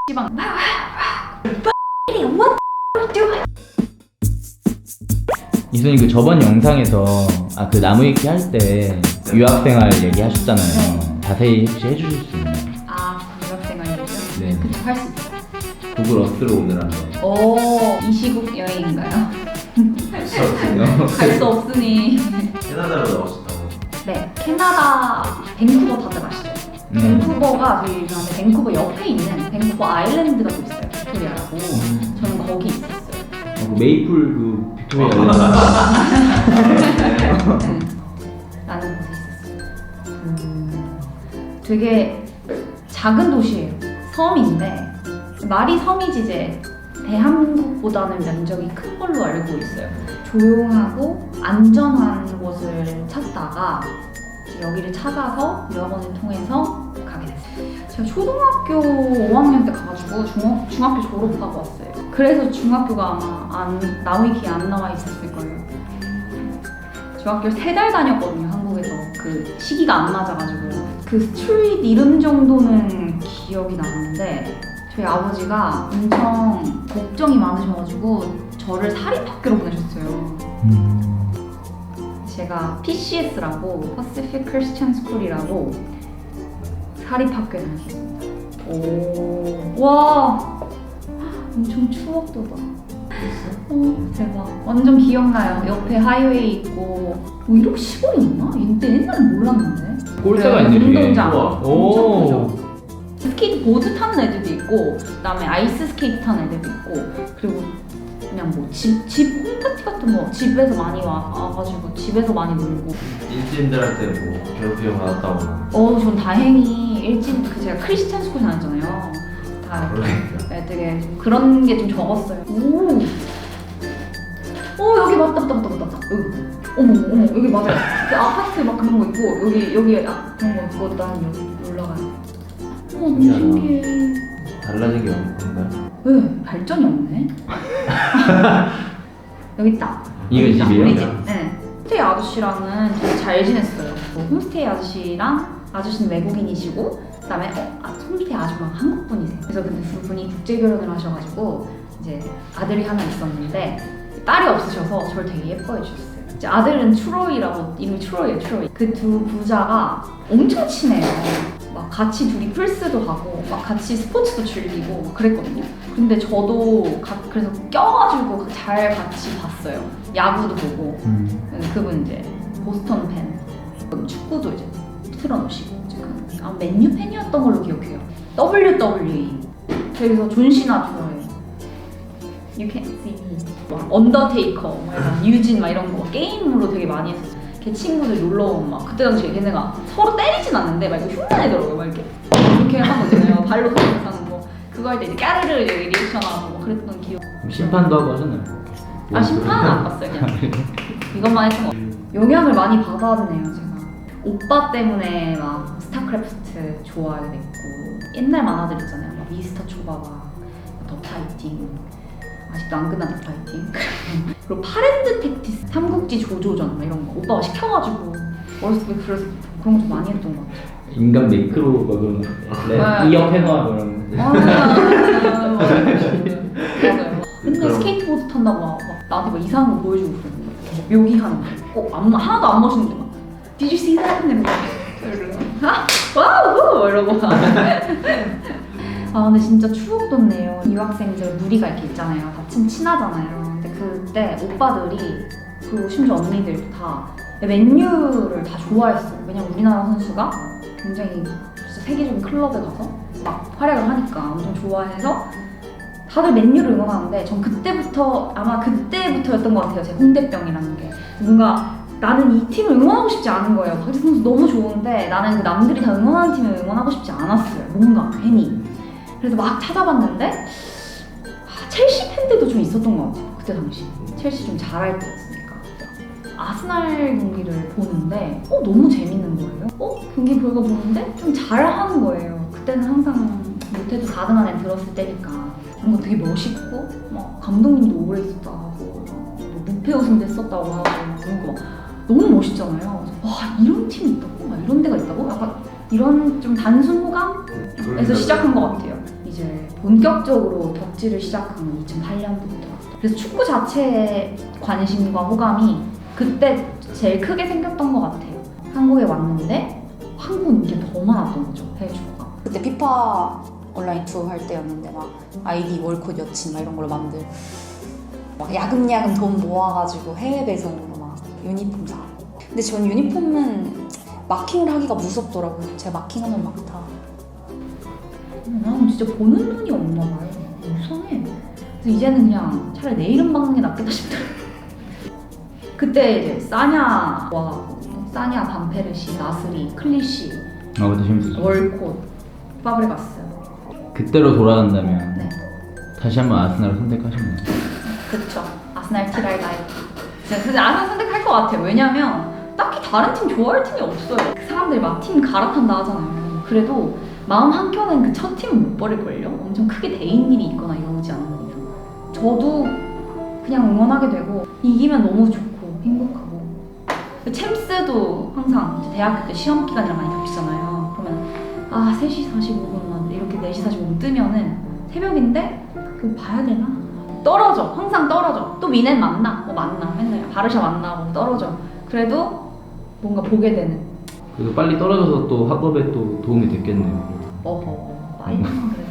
씨방 이선이 그 저번 영상에서 그 나무 위키 할 때 유학생활 얘기하셨잖아요. 자세히 혹시 해주실 수 있나요? 유학생활이요? 네. 그쵸, 할 수 있어요. 구글 어스로 오늘 한번. 이 시국 여행인가요? 없어요. 갈 수 없으니. 캐나다로 나오셨다고. 네, 캐나다 밴쿠버 다들 아시죠? 밴쿠버가 되게 유명한데 밴쿠버 옆에 있는 밴쿠버 아일랜드가 또 있어요. 빅토리아라고. 저는 거기 있었어요. 메이플 그 빅토리아 라는 곳에 있었어요. 되게 작은 도시예요. 섬인데 말이 섬이지 이제 대한민국보다는 면적이 큰 걸로 알고 있어요. 조용하고 안전한 곳을 찾다가 여기를 찾아서 유학원을 통해서 가게 됐어요. 제가 초등학교 5학년 때 가가지고 중학교 졸업하고 왔어요. 그래서 중학교가 아마 나무위키에 안 나와 있었을 거예요. 중학교를 3달 다녔거든요, 한국에서. 그 시기가 안 맞아가지고. 그 스트리트 이름 정도는 기억이 나는데 저희 아버지가 엄청 걱정이 많으셔가지고 저를 사립학교로 보내셨어요. 제가 PCS라고 Pacific Christian School이라고 사립학교에 다녔습니다. 와, 엄청 추억도다. 대박. 완전 기억나요. 옆에 하이웨이 있고 이렇게 시골이 있나? 이때 옛날에 몰랐는데. 꼴대가 있네, 뒤에. 운동장 우와. 엄청 크죠. 스케이트보드 타는 애들도 있고 그다음에 아이스 스케이트 타는 애들도 있고 그리고 그냥 뭐 집 홈파티 같은 거 집에서 많이 와가지고 집에서 많이 놀고. 일진들한테 뭐 괴롭힘 받았다거나. 전 다행히 일진 제가 크리스찬 스쿨 다녔잖아요. 다 그러니까. 네, 되게 그런 게 좀 적었어요. 여기 맞다. 여기. 어머 여기 맞아요. 그 아파트 막 그런 거 있고 여기 그런 거 있고 난 여기 올라가요. 너무 신기해. 달라진 게 없나요? 왜 발전이 없네? 여기 있다. 이거 여기 있다. 집이에요? 우리 집. 네. 홈스테이 아저씨랑은 되게 잘 지냈어요. 홈스테이 아저씨는 외국인이시고 그다음에 홈스테이 아줌마가 한국 분이세요. 그래서 근데 두 분이 국제 결혼을 하셔가지고 이제 아들이 하나 있었는데 딸이 없으셔서 저를 되게 예뻐해 주셨어요. 이제 아들은 추로이라고 이름이 추로이에요. 추로이. 그 두 부자가 엄청 친해요. 막 같이 둘이 플스도 하고 막 같이 스포츠도 즐기고 막 그랬거든요. 근데 저도 그래서 껴가지고 잘 같이 봤어요. 야구도 보고. 그분 이제 보스턴 팬. 축구도 이제 틀어놓으시고 지금 맨유 팬이었던 걸로 기억해요. WWE. 그래서 존 시나 좋아해요. You Can't See Me. 막 언더테이커, 뭐 약간 유진 막 이런 거 게임으로 되게 많이 했었어요. 걔 친구들 놀러 오면 막 그때 당시에 걔네가 서로 때리진 않는데 막 이렇게 흉내내더라고요. 막 이렇게 하는 거 있잖아요. 발로 가는 거. 그거 할 때 이제 까르르 리액션하고 막 그랬던 기억. 심판도 하고 하잖아요. 심판은 안 봤어요. 그냥 이것만 했던 거. 영향을 많이 받았네요, 제가. 오빠 때문에 막 스타크래프트 좋아하게 됐고 옛날 만화들 있잖아요. 막 미스터 초바바, 더 파이팅. 아직도 안 끝난 더 파이팅. 그리고 파랜드 택티스, 삼국지 조조전 막 이런 거 오빠가 시켜가지고 어렸을 때 그래서 그런 거 좀 많이 했던 것 같아요. 인간 매크로 뭐 그런 거. 이어 패너와 그런 거. 맞아요. 맨날 스케이트보드 탄다고 막 나한테 막 이상한 거 보여주고 그러는데 묘기하는 거. 하나도 안 멋있는데 막 Did you see that? 이러고 와우 이러고. 근데 진짜 추억 돋네요. 유학생들 무리가 이렇게 있잖아요. 다 친하잖아요. 근데 그때 오빠들이 그리고 심지어 언니들도 다 맨유를 다 좋아했어요. 왜냐면 우리나라 선수가 굉장히 진짜 세계적인 클럽에 가서 막 활약을 하니까 엄청 좋아해서 다들 맨유를 응원하는데 전 그때부터였던 것 같아요. 제 홍대병이라는 게 뭔가 나는 이 팀을 응원하고 싶지 않은 거예요. 박지성 선수 너무 좋은데 나는 그 남들이 다 응원하는 팀을 응원하고 싶지 않았어요. 뭔가 괜히. 그래서 막 찾아봤는데 첼시 팬들도 좀 있었던 것 같아요. 그때 당시 첼시 좀 잘할 때였으니까. 아스날 경기를 보는데 너무 재밌는 거예요. 경기 결과 보는데 좀 잘하는 거예요. 그때는 항상 못해도 4등 안에 들었을 때니까 뭔가 되게 멋있고 막 감독님도 오래 있었다 하고 뭐 무패 우승도 했었다고 하고 그런 거 막 너무 멋있잖아요. 와 이런 팀이 있다고? 막 이런 데가 있다고? 약간 이런 좀 단순 호감에서 시작한 것 같아요. 이제 본격적으로 덕질을 시작한 건 2008년부터. 그래서 축구 자체에 관심과 호감이 그때 제일 크게 생겼던 것 같아요. 한국에 왔는데 한국은 이게 더 많았던 거죠, 해외 축구가. 그때 피파 온라인 투어 할 때였는데 막 아이디 월컷 여친 막 이런 걸로 만들고 막 야금야금 돈 모아가지고 해외 배송으로 막 유니폼 사고. 근데 전 유니폼은 마킹을 하기가 무섭더라고요. 제가 마킹하면 막 다. 나는 진짜 보는 눈이 없나 봐요. 이상해. 그래서 이제는 그냥 차라리 내 이름 박는 게 낫겠다 싶더라고요. 그때 이제 사냐와 사냐, 반페르시, 나스리, 클리시, 그때 재밌었죠. 월콧, 파브레가스. 그때로 돌아간다면 네. 다시 한번 아스날을 선택하셨나요? 그쵸. 아스날 티랄 다이. 진짜 아스날 선택할 것 같아요. 왜냐면 딱히 다른 팀 좋아할 팀이 없어요. 그 사람들이 막 팀 갈아탄다 하잖아요. 그래도 마음 한켠은 그 첫 팀은 못 버릴걸요? 엄청 크게 대인 일이 있거나 이러지 않는 이상. 저도 그냥 응원하게 되고 이기면 너무 좋고 행복하고. 그 챔스도 항상 이제 대학교 때 시험 기간이랑 많이 겹치잖아요. 그러면 3시 45분만 이렇게 4시 45분 뜨면은 새벽인데 그거 봐야 되나? 떨어져. 항상 떨어져. 또 미넨 만나. 만나. 맨날 바르샤 만나고 떨어져. 그래도 뭔가 보게 되는. 그래서 빨리 떨어져서 또 학업에 또 도움이 됐겠네요. 빨리만 그래도.